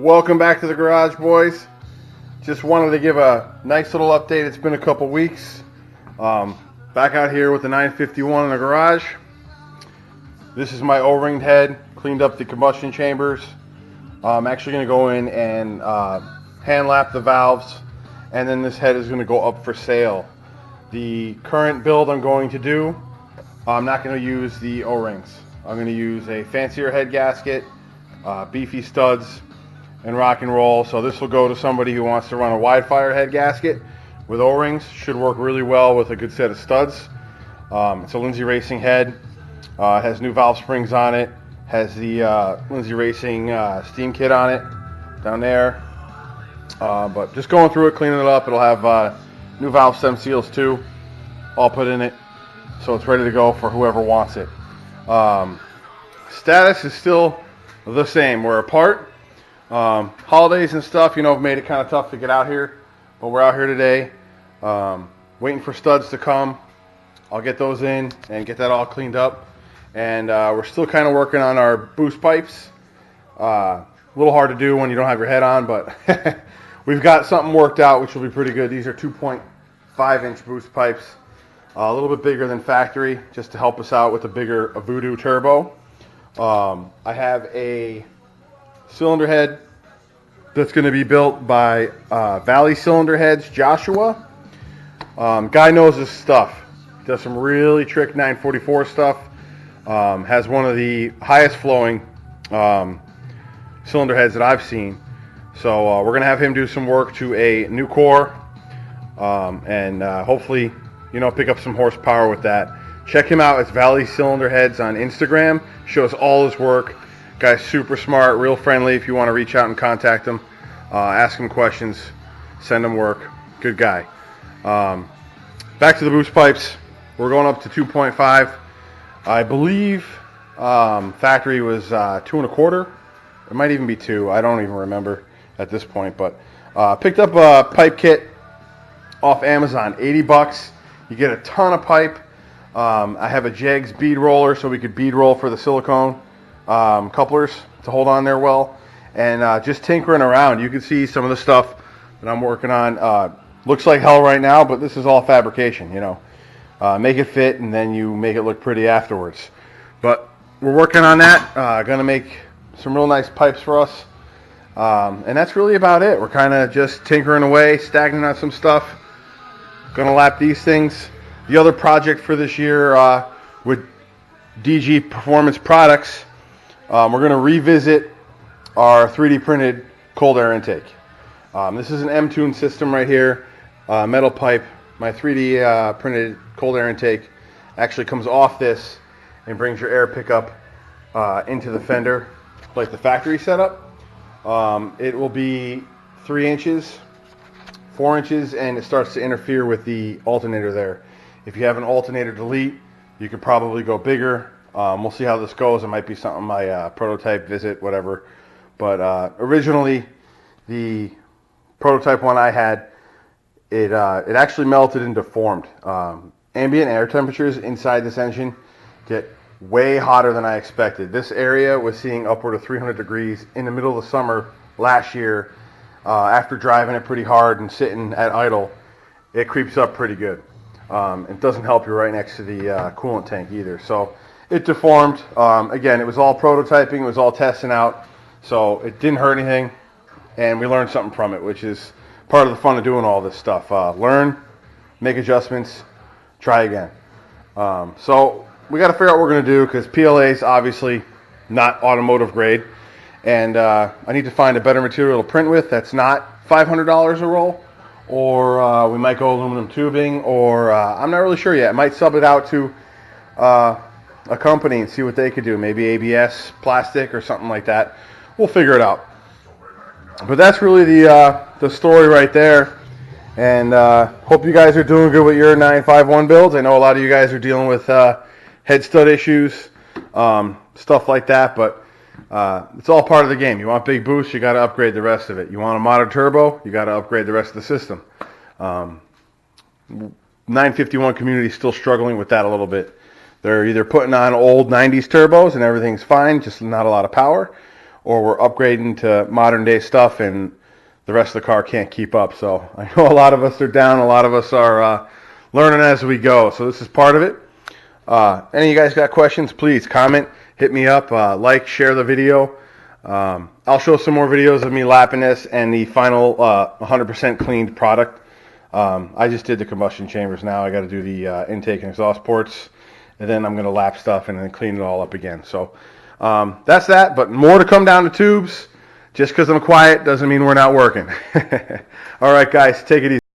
Welcome back to the garage, boys. Just wanted to give a nice little update. It's been a couple weeks. Back out here with the 951 in the garage. This is my O-ringed head. Cleaned up the combustion chambers. I'm actually going to go in and hand lap the valves, and then this head is going to go up for sale. The current build I'm going to do, I'm not going to use the O-rings. I'm going to use a fancier head gasket, beefy studs, and rock and roll. So this will go to somebody who wants to run a wide fire head gasket with O-rings. Should work really well with a good set of studs. It's a Lindsay Racing head. It has new valve springs on it. Has the Lindsay Racing steam kit on it down there. But just going through it, cleaning it up. It'll have new valve stem seals too, all put in it. So it's ready to go for whoever wants it. Status is still the same. We're apart. Holidays and stuff, have made it kind of tough to get out here, but we're out here today, waiting for studs to come. I'll get those in and get that all cleaned up, and we're still kind of working on our boost pipes. A little hard to do when you don't have your head on, but we've got something worked out, which will be pretty good. These are 2.5-inch boost pipes, a little bit bigger than factory, just to help us out with a bigger Voodoo turbo. I have a cylinder head that's going to be built by Valley Cylinder Heads, Joshua. Guy knows his stuff. He does some really trick 944 stuff. Has one of the highest flowing cylinder heads that I've seen. So we're going to have him do some work to a new core, and hopefully, pick up some horsepower with that. Check him out. It's Valley Cylinder Heads on Instagram. Shows all his work. Guy's super smart, real friendly. If you want to reach out and contact him, ask him questions, send him work. Good guy. Back to the boost pipes. We're going up to 2.5. I believe factory was 2 1/4. It might even be 2. I don't even remember at this point. But picked up a pipe kit off Amazon, $80. You get a ton of pipe. I have a Jegs bead roller, so we could bead roll for the silicone couplers to hold on there well, and just tinkering around. You can see some of the stuff that I'm working on. Looks like hell right now, but this is all fabrication. Make it fit, and then you make it look pretty afterwards. But we're working on that. Gonna make some real nice pipes for us, and that's really about it. We're kind of just tinkering away, stacking on some stuff. Gonna lap these things. The other project for this year with DG Performance Products, we're going to revisit our 3D printed cold air intake. This is an M-Tune system right here, metal pipe. My 3D printed cold air intake actually comes off this and brings your air pickup into the fender like the factory setup. It will be 3 inches, 4 inches, and it starts to interfere with the alternator there. If you have an alternator delete, you could probably go bigger. We'll see how this goes. It might be something my prototype visit, whatever. But originally, the prototype one I had, it actually melted and deformed. Ambient air temperatures inside this engine get way hotter than I expected. This area was seeing upward of 300 degrees in the middle of the summer last year. After driving it pretty hard and sitting at idle, it creeps up pretty good. It doesn't help you right next to the coolant tank either. So it deformed. Again, it was all prototyping. It was all testing out. So it didn't hurt anything. And we learned something from it, which is part of the fun of doing all this stuff. Learn, make adjustments, try again. So we got to figure out what we're going to do, because PLA is obviously not automotive grade. And I need to find a better material to print with that's not $500 a roll. Or we might go aluminum tubing, or I'm not really sure yet. I might sub it out to a company and see what they could do. Maybe ABS plastic or something like that. We'll figure it out. But that's really the story right there. And hope you guys are doing good with your 951 builds. I know a lot of you guys are dealing with head stud issues, stuff like that. But it's all part of the game. You want big boosts, you got to upgrade the rest of it. You want a modern turbo, you got to upgrade the rest of the system. 951 community is still struggling with that a little bit. They're either putting on old 90s turbos and everything's fine, just not a lot of power, or we're upgrading to modern day stuff and the rest of the car can't keep up. So I know a lot of us are down, a lot of us are learning as we go. So this is part of it. Any of you guys got questions, please comment, hit me up, like, share the video. I'll show some more videos of me lapping this and the final 100% cleaned product. I just did the combustion chambers. Now I got to do the intake and exhaust ports, and then I'm going to lap stuff and then clean it all up again. So that's that, but more to come down the tubes. Just because I'm quiet doesn't mean we're not working. All right, guys, take it easy.